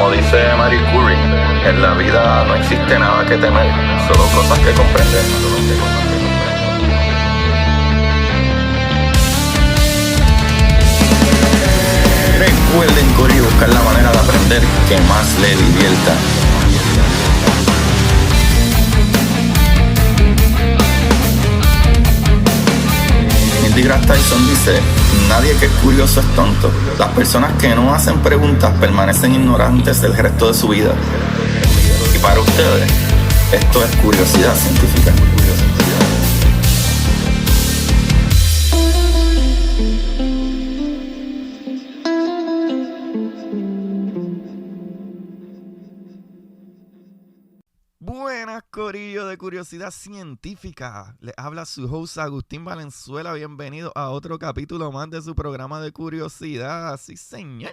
Como dice Marie Curie, en la vida no existe nada que temer, solo cosas que comprender. Recuerden, Corillo, buscar la manera de aprender que más le divierta. Neil deGrasse Tyson dice: nadie que es curioso es tonto. Las personas que no hacen preguntas permanecen ignorantes el resto de su vida. Y para ustedes, esto es curiosidad científica. Buenas, corillo de Curiosidad Científica. Les habla su host Agustín Valenzuela. Bienvenido a otro capítulo más de su programa de curiosidad. Sí, señor.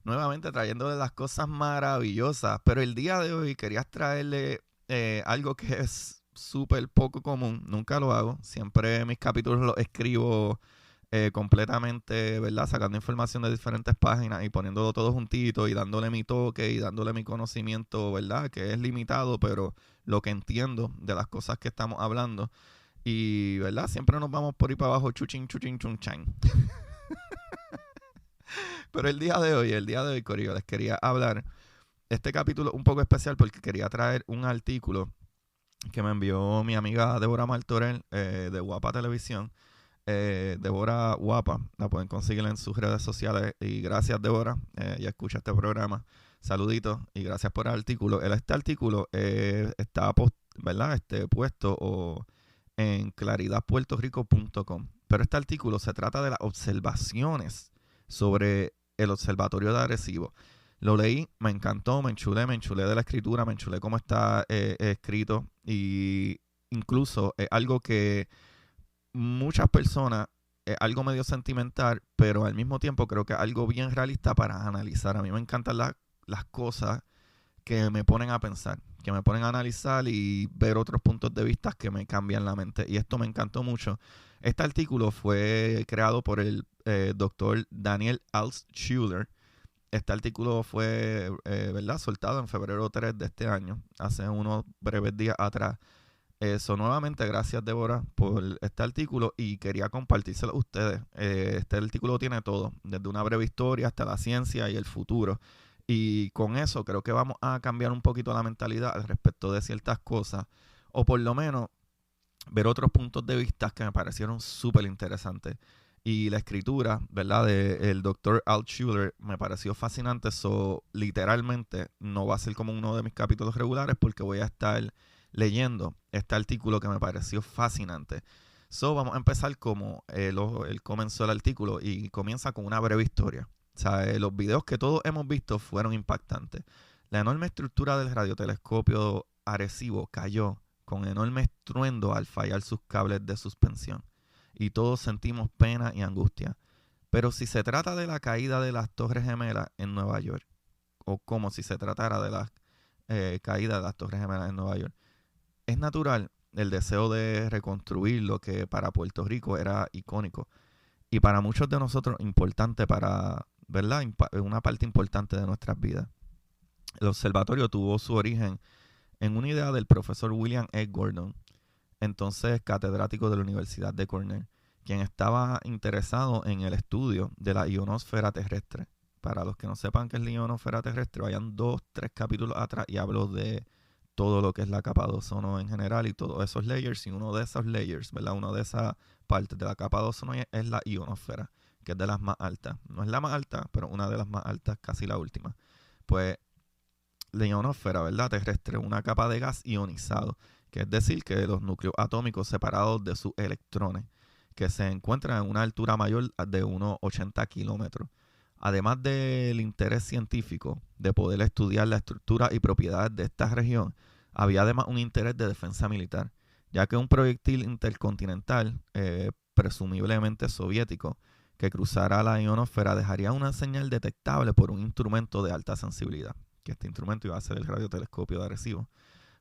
Nuevamente trayéndole las cosas maravillosas. Pero el día de hoy quería traerle algo que es súper poco común. Nunca lo hago. Siempre mis capítulos los escribo completamente, ¿verdad? Sacando información de diferentes páginas y poniéndolo todo juntito y dándole mi toque y dándole mi conocimiento, ¿verdad? Que es limitado, pero lo que entiendo de las cosas que estamos hablando. Y, ¿verdad? Siempre nos vamos por ahí para abajo, chuchín, chuchín, chunchan. Pero el día de hoy, Corillo, les quería hablar. Este capítulo un poco especial porque quería traer un artículo que me envió mi amiga Débora Martorell de Guapa Televisión. Débora Guapa, la pueden conseguir en sus redes sociales. Y gracias, Débora, ya escucha este programa. Saluditos y gracias por el artículo. Este artículo está ¿verdad? Puesto en claridadpuertorico.com. Pero este artículo se trata de las observaciones sobre el observatorio de Arecibo. Lo leí, me encantó, me enchulé de la escritura, me enchulé cómo está escrito. Y incluso es algo que muchas personas, algo medio sentimental, pero al mismo tiempo creo que es algo bien realista para analizar. A mí me encantan las cosas que me ponen a pensar, que me ponen a analizar y ver otros puntos de vista que me cambian la mente. Y esto me encantó mucho. Este artículo fue creado por el doctor Daniel Altshuler. Este artículo fue, ¿verdad?, soltado en febrero 3 de este año, hace unos breves días atrás. Nuevamente, gracias, Débora, por este artículo y quería compartírselo a ustedes. Este artículo tiene todo, desde una breve historia hasta la ciencia y el futuro. Y con eso creo que vamos a cambiar un poquito la mentalidad al respecto de ciertas cosas, o por lo menos ver otros puntos de vista que me parecieron súper interesantes. Y la escritura, ¿verdad?, del doctor Altshuler me pareció fascinante. Literalmente no va a ser como uno de mis capítulos regulares porque voy a estar leyendo este artículo que me pareció fascinante. Vamos a empezar como él comenzó el artículo y comienza con una breve historia. O sea, los videos que todos hemos visto fueron impactantes. La enorme estructura del radiotelescopio Arecibo cayó con enorme estruendo al fallar sus cables de suspensión. Y todos sentimos pena y angustia. Pero si se trata de la caída de las Torres Gemelas en Nueva York, o como si se tratara de la caída de las Torres Gemelas en Nueva York, es natural el deseo de reconstruir lo que para Puerto Rico era icónico y para muchos de nosotros importante ¿verdad?, una parte importante de nuestras vidas. El observatorio tuvo su origen en una idea del profesor William E. Gordon, entonces catedrático de la Universidad de Cornell, quien estaba interesado en el estudio de la ionosfera terrestre. Para los que no sepan qué es la ionosfera terrestre, vayan 2-3 capítulos atrás y hablo de todo lo que es la capa de ozono en general y todos esos layers, y uno de esos layers, ¿verdad?, una de esas partes de la capa de ozono es la ionosfera, que es de las más altas. No es la más alta, pero una de las más altas, casi la última. Pues la ionosfera, ¿verdad?, terrestre, una capa de gas ionizado, que es decir, que los núcleos atómicos separados de sus electrones, que se encuentran en una altura mayor de unos 80 kilómetros. Además del interés científico de poder estudiar la estructura y propiedades de esta región, había además un interés de defensa militar, ya que un proyectil intercontinental, presumiblemente soviético, que cruzara la ionosfera dejaría una señal detectable por un instrumento de alta sensibilidad, que este instrumento iba a ser el radiotelescopio de Arecibo.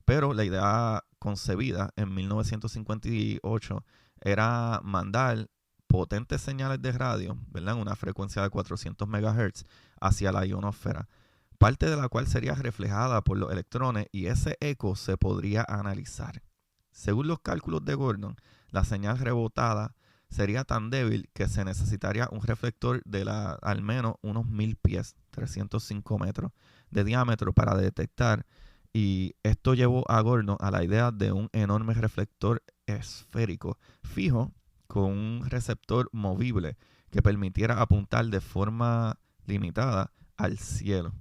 Pero la idea concebida en 1958 era mandar potentes señales de radio, ¿verdad? En una frecuencia de 400 MHz hacia la ionosfera, parte de la cual sería reflejada por los electrones y ese eco se podría analizar. Según los cálculos de Gordon, la señal rebotada sería tan débil que se necesitaría un reflector de al menos unos 1000 pies, 305 metros de diámetro para detectar, y esto llevó a Gordon a la idea de un enorme reflector esférico fijo con un receptor movible que permitiera apuntar de forma limitada al cielo.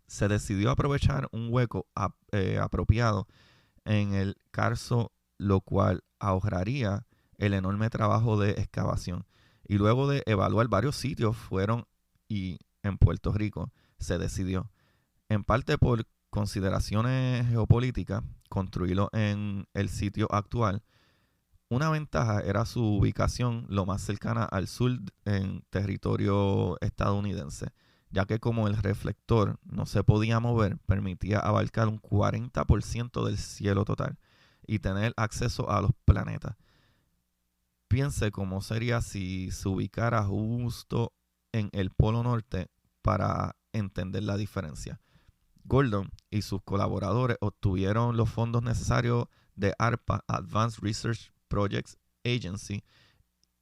Se decidió aprovechar un hueco apropiado en el Carso, lo cual ahorraría el enorme trabajo de excavación. Y luego de evaluar varios sitios y en Puerto Rico se decidió, en parte por consideraciones geopolíticas, construirlo en el sitio actual. Una ventaja era su ubicación lo más cercana al sur en territorio estadounidense, ya que como el reflector no se podía mover, permitía abarcar un 40% del cielo total y tener acceso a los planetas. Piense cómo sería si se ubicara justo en el Polo Norte para entender la diferencia. Gordon y sus colaboradores obtuvieron los fondos necesarios de ARPA, Advanced Research Projects Agency,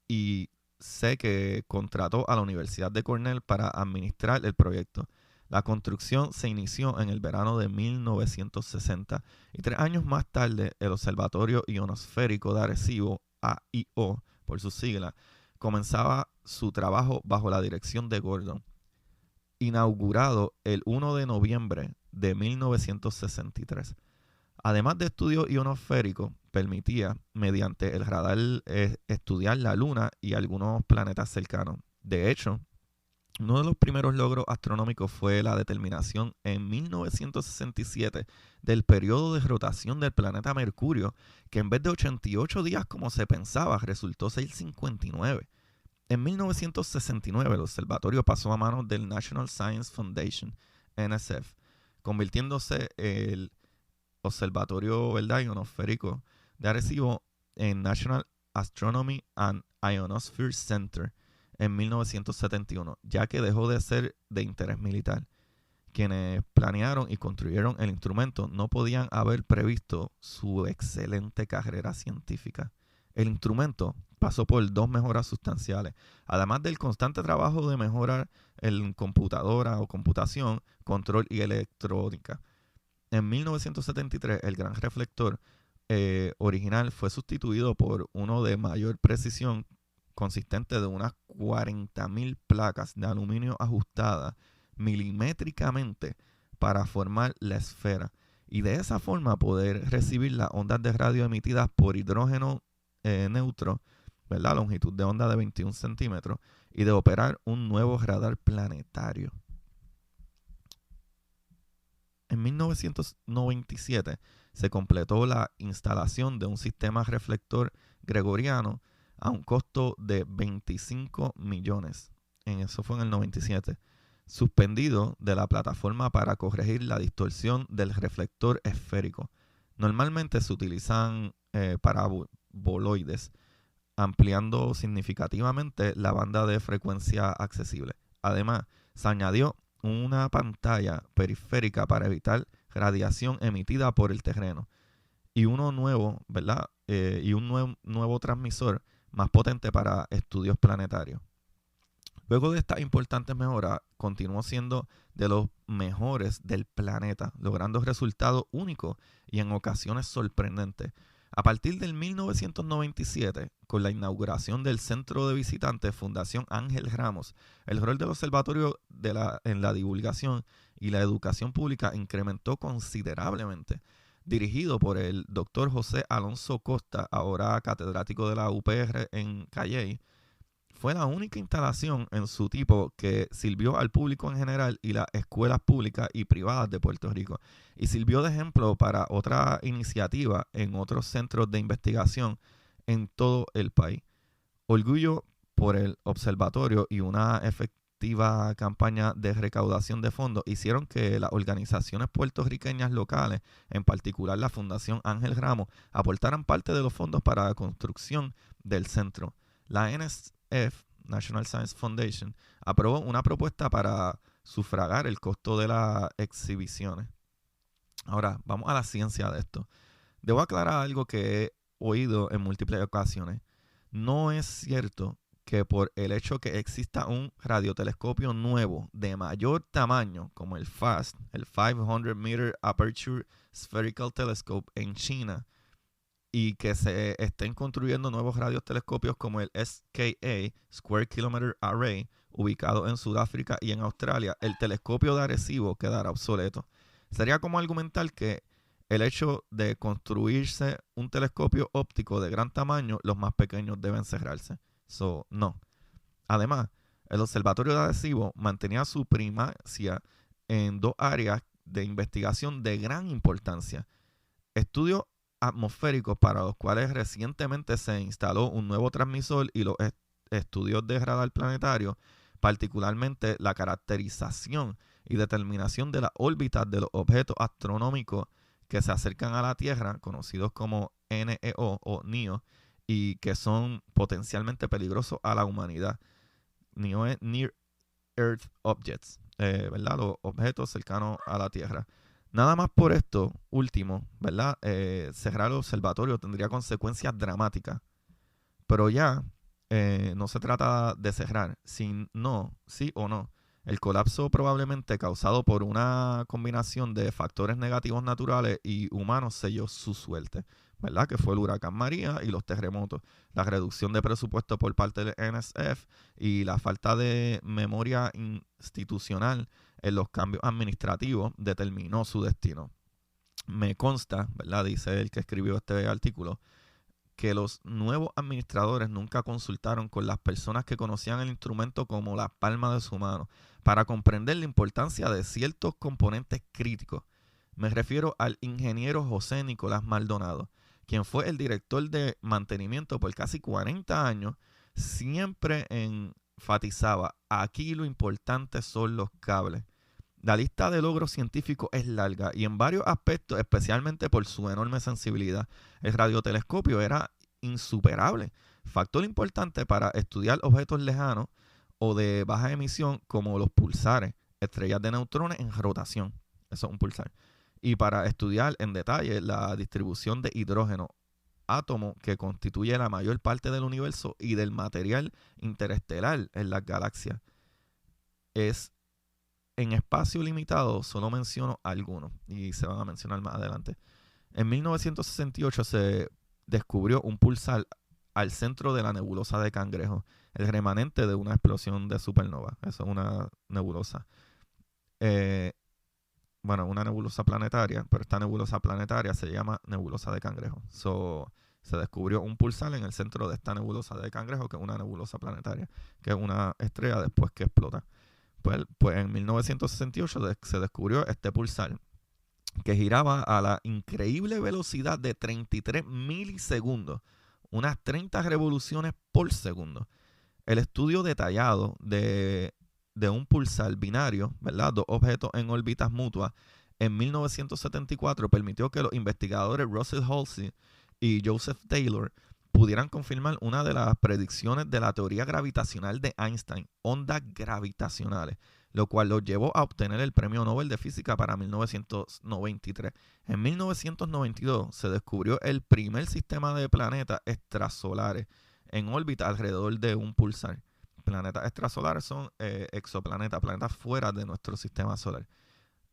y sé que contrató a la Universidad de Cornell para administrar el proyecto. La construcción se inició en el verano de 1960 y 3 años más tarde el Observatorio Ionosférico de Arecibo, AIO por sus siglas, comenzaba su trabajo bajo la dirección de Gordon. Inaugurado el 1 de noviembre de 1963. Además de estudios ionosféricos, permitía, mediante el radar, estudiar la Luna y algunos planetas cercanos. De hecho, uno de los primeros logros astronómicos fue la determinación en 1967 del periodo de rotación del planeta Mercurio, que en vez de 88 días como se pensaba, resultó ser 59. En 1969 el observatorio pasó a manos del National Science Foundation, NSF, convirtiéndose el Observatorio, ¿verdad?, Ionosférico de Arecibo en National Astronomy and Ionosphere Center en 1971, ya que dejó de ser de interés militar. Quienes planearon y construyeron el instrumento no podían haber previsto su excelente carrera científica. El instrumento pasó por 2 mejoras sustanciales, además del constante trabajo de mejorar en computadora o computación, control y electrónica. En 1973, el gran reflector original fue sustituido por uno de mayor precisión, consistente de unas 40.000 placas de aluminio ajustadas milimétricamente para formar la esfera y de esa forma poder recibir las ondas de radio emitidas por hidrógeno neutro, ¿verdad?, longitud de onda de 21 centímetros, y de operar un nuevo radar planetario. En 1997 se completó la instalación de un sistema reflector gregoriano a un costo de 25 millones. Eso fue en el 97. Suspendido de la plataforma para corregir la distorsión del reflector esférico. Normalmente se utilizan paraboloides, ampliando significativamente la banda de frecuencia accesible. Además, se añadió una pantalla periférica para evitar radiación emitida por el terreno y uno nuevo, ¿verdad? Y un nuevo transmisor más potente para estudios planetarios. Luego de estas importantes mejoras, continuó siendo de los mejores del planeta, logrando resultados únicos y en ocasiones sorprendentes. A partir del 1997, con la inauguración del Centro de Visitantes Fundación Ángel Ramos, el rol del observatorio en la divulgación y la educación pública incrementó considerablemente. Dirigido por el Dr. José Alonso Costa, ahora catedrático de la UPR en Calley, fue la única instalación en su tipo que sirvió al público en general y las escuelas públicas y privadas de Puerto Rico, y sirvió de ejemplo para otra iniciativa en otros centros de investigación en todo el país. Orgullo por el observatorio y una efectiva campaña de recaudación de fondos hicieron que las organizaciones puertorriqueñas locales, en particular la Fundación Ángel Ramos, aportaran parte de los fondos para la construcción del centro. La NSF, National Science Foundation, aprobó una propuesta para sufragar el costo de las exhibiciones. Ahora, vamos a la ciencia de esto. Debo aclarar algo que he oído en múltiples ocasiones. No es cierto que por el hecho que exista un radiotelescopio nuevo de mayor tamaño, como el FAST, el 500 Meter Aperture Spherical Telescope en China, y que se estén construyendo nuevos radiotelescopios como el SKA, Square Kilometer Array, ubicado en Sudáfrica y en Australia, el telescopio de Arecibo quedará obsoleto. Sería como argumentar que el hecho de construirse un telescopio óptico de gran tamaño, los más pequeños deben cerrarse. No. Además, el Observatorio de Arecibo mantenía su primacia en dos áreas de investigación de gran importancia. Estudios atmosféricos, para los cuales recientemente se instaló un nuevo transmisor, y los estudios de radar planetario, particularmente la caracterización y determinación de las órbitas de los objetos astronómicos que se acercan a la Tierra, conocidos como NEO o NEO, y que son potencialmente peligrosos a la humanidad. NEO es Near Earth Objects, ¿verdad? Los objetos cercanos a la Tierra. Nada más por esto último, ¿verdad? Cerrar el observatorio tendría consecuencias dramáticas. Pero ya no se trata de cerrar, sino sí o no. El colapso probablemente causado por una combinación de factores negativos naturales y humanos selló su suerte, ¿verdad? Que fue el huracán María y los terremotos, la reducción de presupuesto por parte del NSF y la falta de memoria institucional en los cambios administrativos determinó su destino. Me consta, ¿verdad? Dice el que escribió este artículo, que los nuevos administradores nunca consultaron con las personas que conocían el instrumento como la palma de su mano para comprender la importancia de ciertos componentes críticos. Me refiero al ingeniero José Nicolás Maldonado, quien fue el director de mantenimiento por casi 40 años, siempre enfatizaba: aquí lo importante son los cables. La lista de logros científicos es larga y en varios aspectos, especialmente por su enorme sensibilidad, el radiotelescopio era insuperable. Factor importante para estudiar objetos lejanos o de baja emisión como los pulsares, estrellas de neutrones en rotación. Eso es un pulsar. Y para estudiar en detalle la distribución de hidrógeno, átomo que constituye la mayor parte del universo y del material interestelar en las galaxias. En espacio limitado solo menciono algunos y se van a mencionar más adelante. En 1968 se descubrió un pulsar al centro de la nebulosa de Cangrejo, el remanente de una explosión de supernova. Eso es una nebulosa. Una nebulosa planetaria, pero esta nebulosa planetaria se llama nebulosa de Cangrejo. Se descubrió un pulsar en el centro de esta nebulosa de Cangrejo, que es una nebulosa planetaria, que es una estrella después que explota. Pues en 1968 se descubrió este pulsar que giraba a la increíble velocidad de 33 milisegundos, unas 30 revoluciones por segundo. El estudio detallado de un pulsar binario, ¿verdad? Dos objetos en órbitas mutuas, en 1974 permitió que los investigadores Russell Halsey y Joseph Taylor pudieran confirmar una de las predicciones de la teoría gravitacional de Einstein, ondas gravitacionales, lo cual los llevó a obtener el Premio Nobel de Física para 1993. En 1992 se descubrió el primer sistema de planetas extrasolares en órbita alrededor de un pulsar. Planetas extrasolares son exoplanetas, planetas fuera de nuestro sistema solar.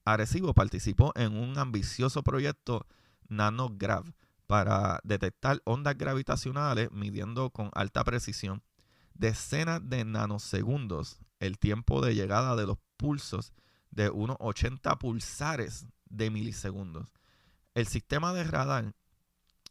Arecibo participó en un ambicioso proyecto NanoGrav para detectar ondas gravitacionales midiendo con alta precisión decenas de nanosegundos el tiempo de llegada de los pulsos de unos 80 pulsares de milisegundos. El sistema de radar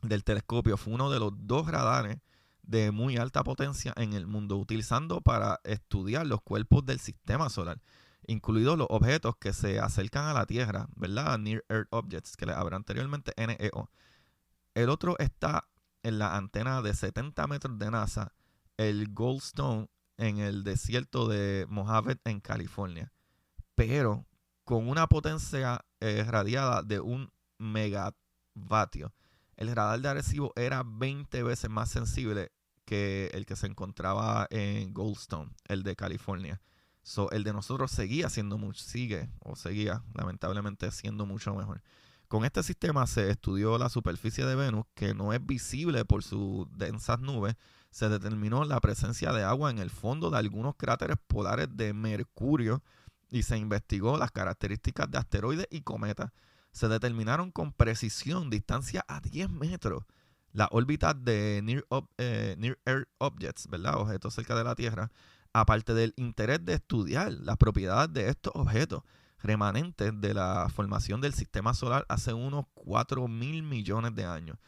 del telescopio fue uno de los 2 radares de muy alta potencia en el mundo, utilizando para estudiar los cuerpos del sistema solar, incluidos los objetos que se acercan a la Tierra, ¿verdad? Near Earth Objects, que les hablé anteriormente, NEO. El otro está en la antena de 70 metros de NASA, el Goldstone, en el desierto de Mojave, en California, pero con una potencia radiada de 1 megavatio. El radar de Arecibo era 20 veces más sensible que el que se encontraba en Goldstone, el de California. El de nosotros seguía lamentablemente siendo mucho mejor. Con este sistema se estudió la superficie de Venus, que no es visible por sus densas nubes. Se determinó la presencia de agua en el fondo de algunos cráteres polares de Mercurio y se investigó las características de asteroides y cometas. Se determinaron con precisión distancias a 10 metros, la órbita de Near Earth Objects, ¿verdad? Objetos cerca de la Tierra, aparte del interés de estudiar las propiedades de estos objetos remanentes de la formación del sistema solar hace unos 4.000 millones de años.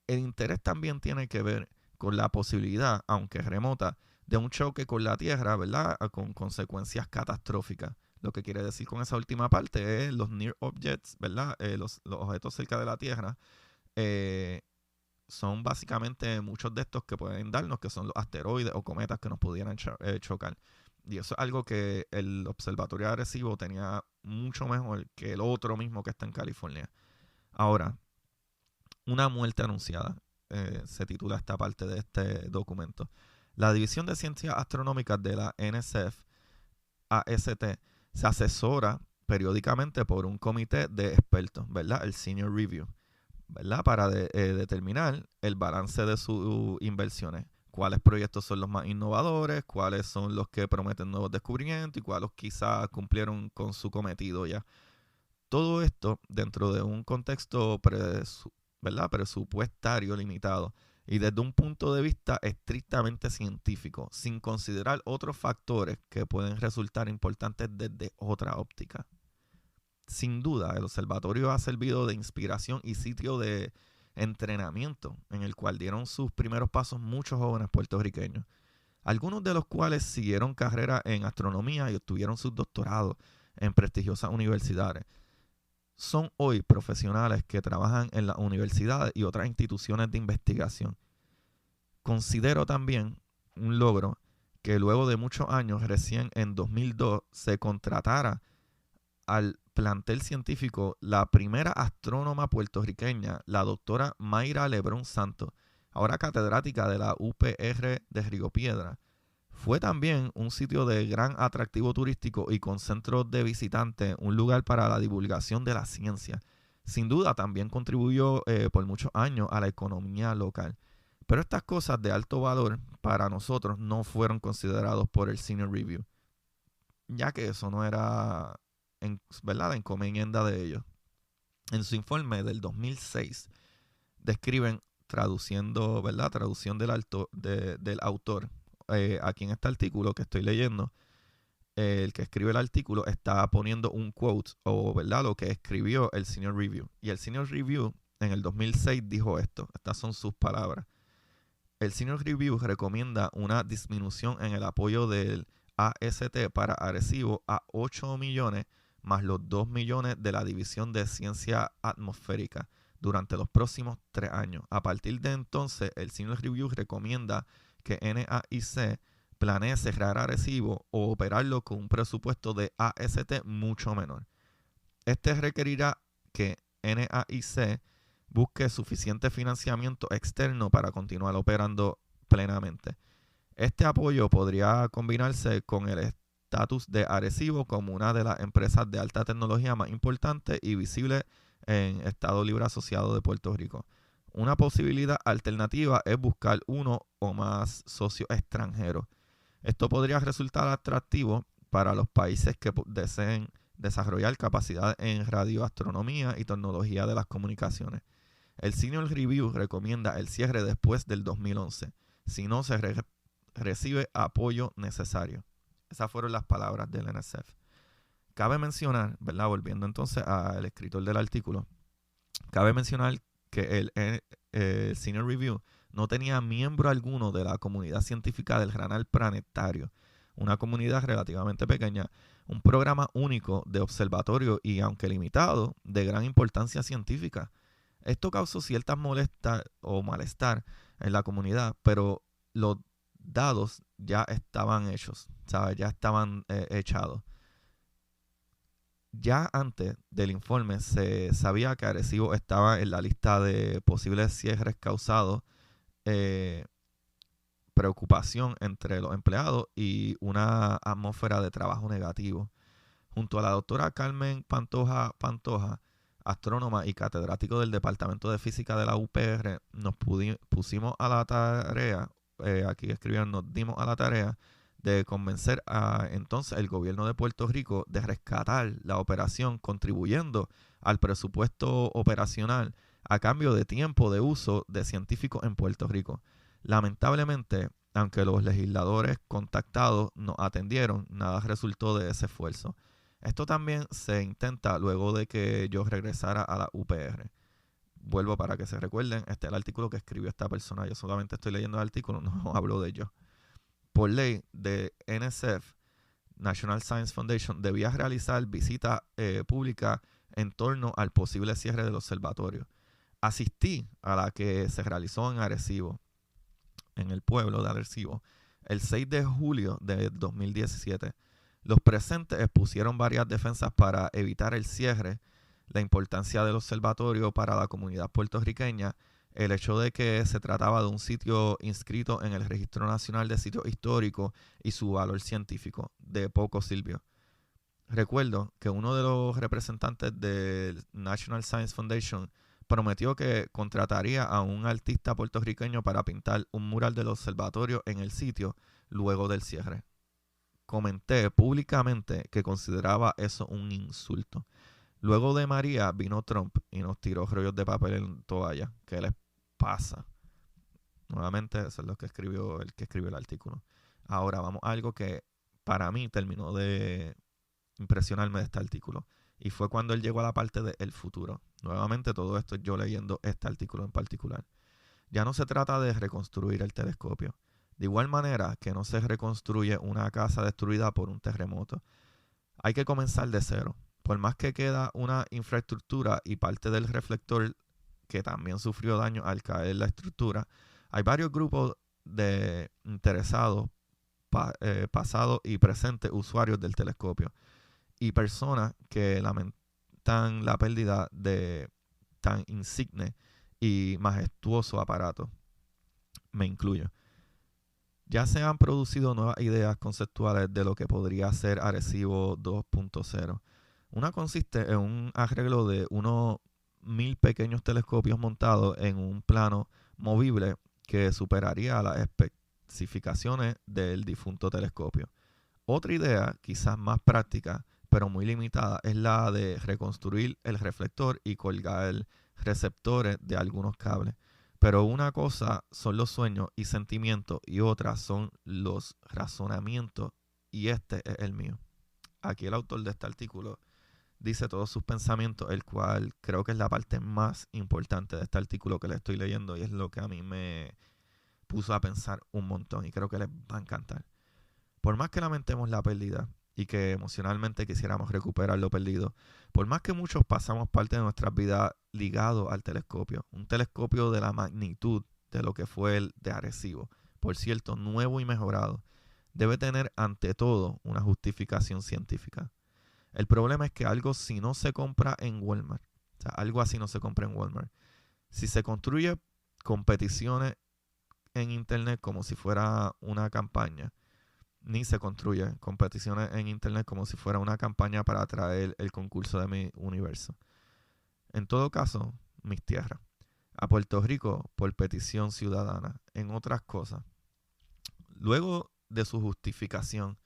El interés también tiene que ver con la posibilidad, aunque remota, de un choque con la Tierra, ¿verdad? Con consecuencias catastróficas. Lo que quiere decir con esa última parte es los near objects, ¿verdad? Los objetos cerca de la Tierra son básicamente muchos de estos que pueden darnos, que son los asteroides o cometas que nos pudieran chocar. Y eso es algo que el Observatorio de Arecibo tenía mucho mejor que el otro mismo que está en California. Ahora, una muerte anunciada, se titula esta parte de este documento. La División de Ciencias Astronómicas de la NSF, AST, se asesora periódicamente por un comité de expertos, ¿verdad? El Senior Review, ¿verdad? Para determinar el balance de sus inversiones. Cuáles proyectos son los más innovadores, cuáles son los que prometen nuevos descubrimientos y cuáles quizás cumplieron con su cometido ya. Todo esto dentro de un contexto ¿verdad? Presupuestario limitado y desde un punto de vista estrictamente científico, sin considerar otros factores que pueden resultar importantes desde otra óptica. Sin duda, el observatorio ha servido de inspiración y sitio de entrenamiento en el cual dieron sus primeros pasos muchos jóvenes puertorriqueños, algunos de los cuales siguieron carrera en astronomía y obtuvieron sus doctorados en prestigiosas universidades. Son hoy profesionales que trabajan en las universidades y otras instituciones de investigación. Considero también un logro que luego de muchos años, recién en 2002, se contratara al plantel científico la primera astrónoma puertorriqueña, la doctora Mayra Lebrón Santos, ahora catedrática de la UPR de Río Piedra. Fue también un sitio de gran atractivo turístico y con centros de visitantes, un lugar para la divulgación de la ciencia. Sin duda también contribuyó por muchos años a la economía local. Pero estas cosas de alto valor para nosotros no fueron considerados por el Senior Review, ya que eso no era ¿verdad? La encomienda de ellos. En su informe del 2006 describen, traducción del autor, aquí en este artículo que estoy leyendo, el que escribe el artículo está poniendo un quote, o ¿verdad? Lo que escribió el Senior Review. Y el Senior Review en el 2006 dijo esto, estas son sus palabras. El Senior Review recomienda una disminución en el apoyo del AST para Arecibo a 8 millones más los 2 millones de la División de Ciencia Atmosférica durante los próximos 3 años. A partir de entonces, el Senior Review recomienda que NAIC planee cerrar Arecibo o operarlo con un presupuesto de AST mucho menor. Este requerirá que NAIC busque suficiente financiamiento externo para continuar operando plenamente. Este apoyo podría combinarse con el estatus de Arecibo como una de las empresas de alta tecnología más importantes y visibles en Estado Libre Asociado de Puerto Rico. Una posibilidad alternativa es buscar uno o más socios extranjeros. Esto podría resultar atractivo para los países que deseen desarrollar capacidad en radioastronomía y tecnología de las comunicaciones. El Senior Review recomienda el cierre después del 2011, si no se recibe apoyo necesario. Esas fueron las palabras del NSF. Cabe mencionar, ¿verdad? Volviendo entonces al escritor del artículo, cabe mencionar que el Senior Review no tenía miembro alguno de la comunidad científica del Granal Planetario, una comunidad relativamente pequeña, un programa único de observatorio y, aunque limitado, de gran importancia científica. Esto causó ciertas molestias o malestar en la comunidad, pero los dados ya estaban hechos, ¿sabes? Ya estaban echados. Ya antes del informe se sabía que Arecibo estaba en la lista de posibles cierres causados preocupación entre los empleados y una atmósfera de trabajo negativo. Junto a la doctora Carmen Pantoja, astrónoma y catedrático del Departamento de Física de la UPR, nos pusimos a la tarea, aquí escribieron, nos dimos a la tarea de convencer a entonces el gobierno de Puerto Rico de rescatar la operación, contribuyendo al presupuesto operacional a cambio de tiempo de uso de científicos en Puerto Rico. Lamentablemente, aunque los legisladores contactados nos atendieron, nada resultó de ese esfuerzo. Esto también se intenta luego de que yo regresara a la UPR. Vuelvo para que se recuerden, este es el artículo que escribió esta persona. Yo solamente estoy leyendo el artículo, no hablo de ello. Por ley de NSF, National Science Foundation, debía realizar visitas públicas en torno al posible cierre del observatorio. Asistí a la que se realizó en Arecibo, en el pueblo de Arecibo, el 6 de julio de 2017. Los presentes expusieron varias defensas para evitar el cierre, la importancia del observatorio para la comunidad puertorriqueña, el hecho de que se trataba de un sitio inscrito en el Registro Nacional de Sitios Históricos y su valor científico. De poco sirvió. Recuerdo que uno de los representantes del National Science Foundation prometió que contrataría a un artista puertorriqueño para pintar un mural del observatorio en el sitio luego del cierre. Comenté públicamente que consideraba eso un insulto. Luego de María vino Trump y nos tiró rollos de papel en toalla. ¿Qué les pasa? Nuevamente, eso es lo que escribió el que escribió el artículo. Ahora vamos a algo que para mí terminó de impresionarme de este artículo. Y fue cuando él llegó a la parte de el futuro. Nuevamente todo esto yo leyendo este artículo en particular. Ya no se trata de reconstruir el telescopio. De igual manera que no se reconstruye una casa destruida por un terremoto. Hay que comenzar de cero. Por más que queda una infraestructura y parte del reflector que también sufrió daño al caer la estructura, hay varios grupos de interesados, pasados y presentes usuarios del telescopio y personas que lamentan la pérdida de tan insigne y majestuoso aparato. Me incluyo. Ya se han producido nuevas ideas conceptuales de lo que podría ser Arecibo 2.0. Una consiste en un arreglo de unos 1000 pequeños telescopios montados en un plano movible que superaría las especificaciones del difunto telescopio. Otra idea, quizás más práctica, pero muy limitada, es la de reconstruir el reflector y colgar receptores de algunos cables. Pero una cosa son los sueños y sentimientos y otra son los razonamientos, y este es el mío. Aquí el autor de este artículo dice todos sus pensamientos, el cual creo que es la parte más importante de este artículo que le estoy leyendo y es lo que a mí me puso a pensar un montón y creo que les va a encantar. Por más que lamentemos la pérdida y que emocionalmente quisiéramos recuperar lo perdido, por más que muchos pasamos parte de nuestras vidas ligados al telescopio, un telescopio de la magnitud de lo que fue el de Arecibo, por cierto, nuevo y mejorado, debe tener ante todo una justificación científica. El problema es que algo si no se compra en Walmart, o sea, algo así no se compra en Walmart. Si se construye competiciones en internet como si fuera una campaña, ni se construye competiciones en internet como si fuera una campaña para atraer el concurso de mi universo. En todo caso, mis tierras. A Puerto Rico por petición ciudadana, en otras cosas. Luego de su justificación,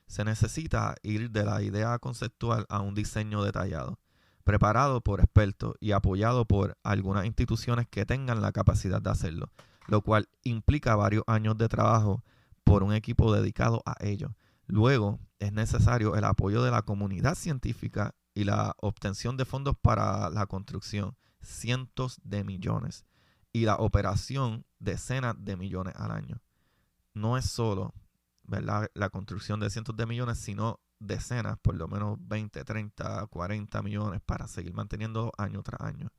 se necesita ir de la idea conceptual a un diseño detallado, preparado por expertos y apoyado por algunas instituciones que tengan la capacidad de hacerlo, lo cual implica varios años de trabajo por un equipo dedicado a ello. Luego es necesario el apoyo de la comunidad científica y la obtención de fondos para la construcción, cientos de millones, y la operación decenas de millones al año. No es solo, ¿verdad?, la construcción de cientos de millones, sino decenas, por lo menos 20, 30, 40 millones para seguir manteniendo año tras año.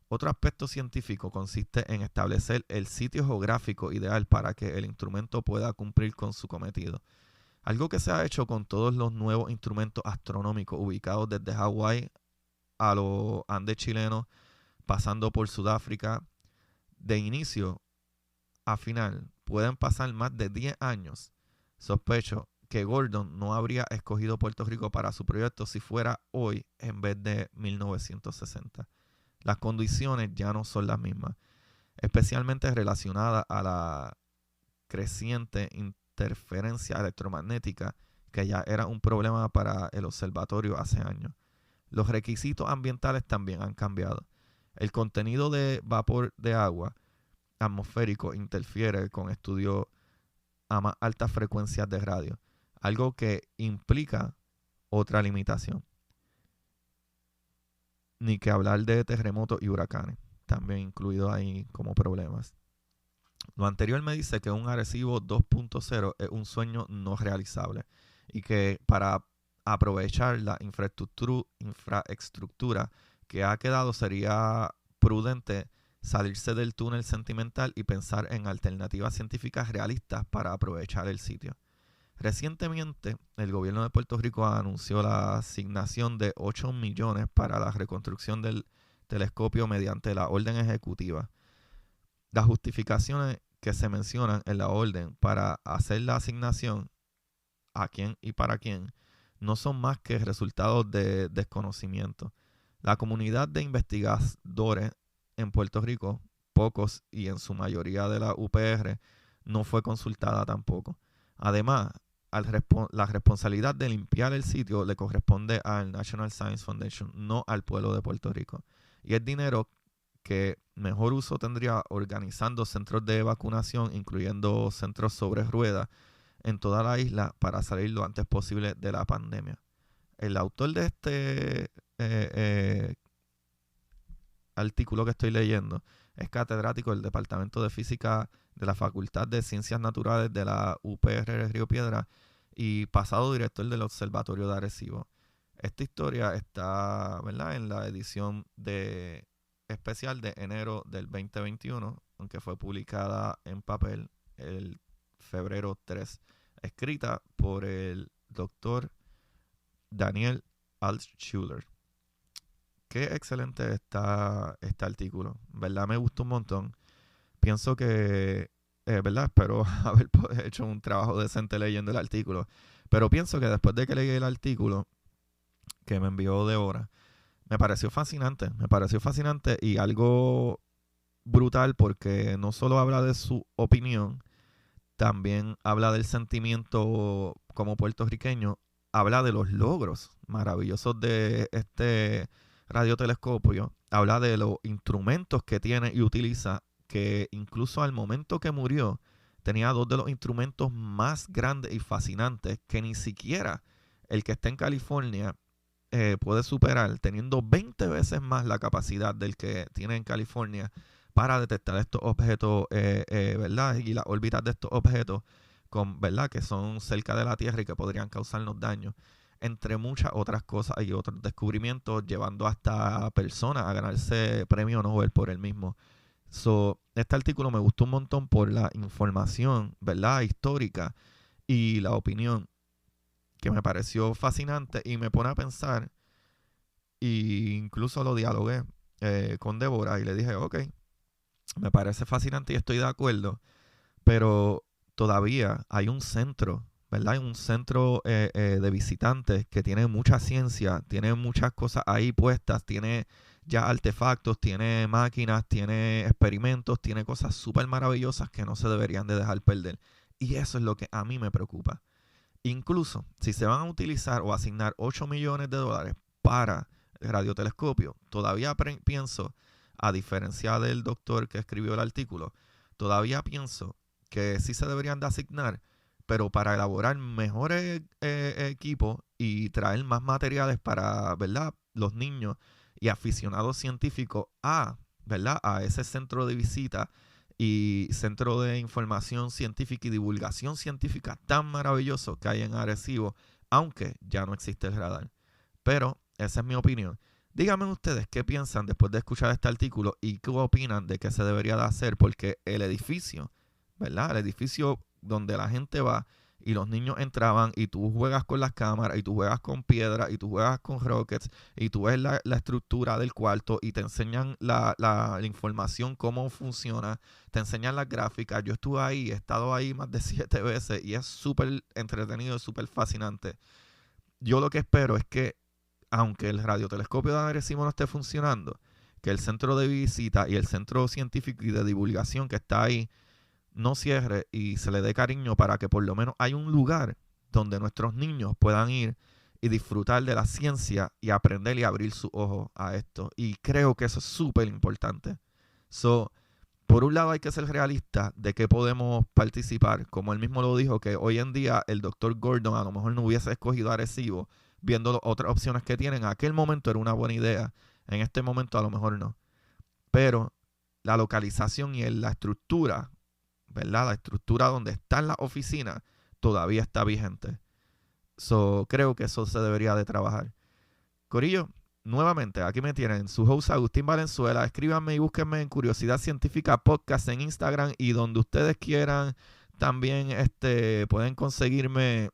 Otro aspecto científico consiste en establecer el sitio geográfico ideal para que el instrumento pueda cumplir con su cometido. Algo que se ha hecho con todos los nuevos instrumentos astronómicos ubicados desde Hawái a los Andes chilenos, pasando por Sudáfrica, de inicio a final, pueden pasar más de 10 años, sospecho que Gordon no habría escogido Puerto Rico para su proyecto si fuera hoy en vez de 1960. Las condiciones ya no son las mismas, especialmente relacionadas a la creciente interferencia electromagnética que ya era un problema para el observatorio hace años. Los requisitos ambientales también han cambiado. El contenido de vapor de agua atmosférico interfiere con estudios a más altas frecuencias de radio, algo que implica otra limitación. Ni que hablar de terremotos y huracanes, también incluidos ahí como problemas. Lo anterior me dice que un Arecibo 2.0 es un sueño no realizable y que para aprovechar la infraestructura que ha quedado sería prudente salirse del túnel sentimental y pensar en alternativas científicas realistas para aprovechar el sitio. Recientemente, el gobierno de Puerto Rico anunció la asignación de 8 millones para la reconstrucción del telescopio mediante la orden ejecutiva. Las justificaciones que se mencionan en la orden para hacer la asignación a quién y para quién no son más que resultados de desconocimiento. La comunidad de investigadores en Puerto Rico, pocos y en su mayoría de la UPR, no fue consultada tampoco. Además, la responsabilidad de limpiar el sitio le corresponde al National Science Foundation, no al pueblo de Puerto Rico. Y el dinero que mejor uso tendría organizando centros de vacunación, incluyendo centros sobre ruedas, en toda la isla para salir lo antes posible de la pandemia. El autor de este artículo que estoy leyendo es catedrático del Departamento de Física de la Facultad de Ciencias Naturales de la UPR de Río Piedras y pasado director del Observatorio de Arecibo. Esta historia está, ¿verdad?, en la edición especial de enero del 2021, aunque fue publicada en papel el febrero 3, escrita por el doctor Daniel Altschuler. Qué excelente está este artículo, ¿verdad? Me gustó un montón. Pienso que, ¿verdad? Espero haber hecho un trabajo decente leyendo el artículo, pero pienso que después de que leí el artículo que me envió Deborah, me pareció fascinante y algo brutal porque no solo habla de su opinión, también habla del sentimiento como puertorriqueño, habla de los logros maravillosos de este radiotelescopio, habla de los instrumentos que tiene y utiliza, que incluso al momento que murió tenía dos de los instrumentos más grandes y fascinantes que ni siquiera el que está en California puede superar, teniendo 20 veces más la capacidad del que tiene en California para detectar estos objetos, ¿verdad? Y las órbitas de estos objetos, ¿verdad?, que son cerca de la Tierra y que podrían causarnos daño, entre muchas otras cosas y otros descubrimientos, llevando hasta personas a ganarse premio Nobel por el mismo. Este artículo me gustó un montón por la información, ¿verdad?, histórica y la opinión, que me pareció fascinante y me pone a pensar, e incluso lo dialogué con Deborah y le dije, ok, me parece fascinante y estoy de acuerdo, pero todavía hay un centro, ¿verdad? Hay un centro de visitantes que tiene mucha ciencia, tiene muchas cosas ahí puestas, tiene ya artefactos, tiene máquinas, tiene experimentos, tiene cosas súper maravillosas que no se deberían de dejar perder. Y eso es lo que a mí me preocupa. Incluso si se van a utilizar o asignar 8 millones de dólares para el radiotelescopio, todavía pienso, a diferencia del doctor que escribió el artículo, todavía pienso que sí se deberían de asignar, pero para elaborar mejores equipos y traer más materiales para, ¿verdad?, los niños y aficionados científicos ¿verdad?, a ese centro de visita y centro de información científica y divulgación científica tan maravilloso que hay en Arecibo, aunque ya no existe el radar. Pero esa es mi opinión. Díganme ustedes qué piensan después de escuchar este artículo y qué opinan de que se debería de hacer, porque el edificio, ¿verdad?, el edificio donde la gente va y los niños entraban y tú juegas con las cámaras y tú juegas con piedras y tú juegas con rockets y tú ves la estructura del cuarto y te enseñan la información, cómo funciona, te enseñan las gráficas. Yo estuve ahí, he estado ahí más de 7 veces y es súper entretenido, súper fascinante. Yo lo que espero es que, aunque el radiotelescopio de Arecibo no esté funcionando, que el centro de visita y el centro científico y de divulgación que está ahí no cierre y se le dé cariño para que por lo menos haya un lugar donde nuestros niños puedan ir y disfrutar de la ciencia y aprender y abrir sus ojos a esto. Y creo que eso es súper importante. Por un lado hay que ser realista de que podemos participar. Como él mismo lo dijo, que hoy en día el doctor Gordon a lo mejor no hubiese escogido Arecibo, viendo las otras opciones que tienen. En aquel momento era una buena idea. En este momento a lo mejor no. Pero la localización y la estructura, ¿verdad? La estructura donde están las oficinas todavía está vigente. Creo que eso se debería de trabajar. Corillo, nuevamente, aquí me tienen su host Agustín Valenzuela. Escríbanme y búsquenme en Curiosidad Científica Podcast en Instagram y donde ustedes quieran. También pueden conseguirme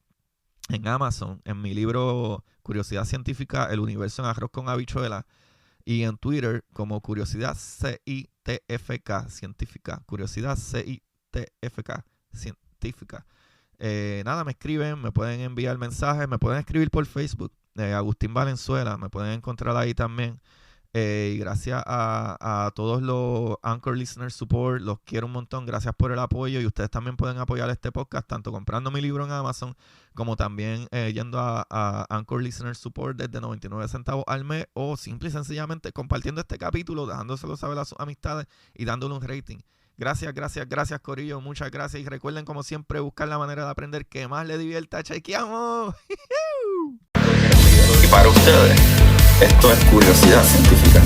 en Amazon, en mi libro Curiosidad Científica, El Universo en Arroz con Habichuela. Y en Twitter como Curiosidad CITFK Científica. Curiosidad CITFK Científica. Nada, me escriben, me pueden enviar mensajes, me pueden escribir por Facebook. Agustín Valenzuela, me pueden encontrar ahí también. Y gracias a todos los Anchor Listener Support, los quiero un montón, gracias por el apoyo. Y ustedes también pueden apoyar este podcast, tanto comprando mi libro en Amazon, como también yendo a Anchor Listener Support desde 99 centavos al mes, o simple y sencillamente compartiendo este capítulo, dejándoselo saber a sus amistades y dándole un rating. Gracias, Corillo, muchas gracias. Y recuerden, como siempre, buscar la manera de aprender que más les divierta. ¡Chequeamos! Y para ustedes, esto es Curiosidad Científica.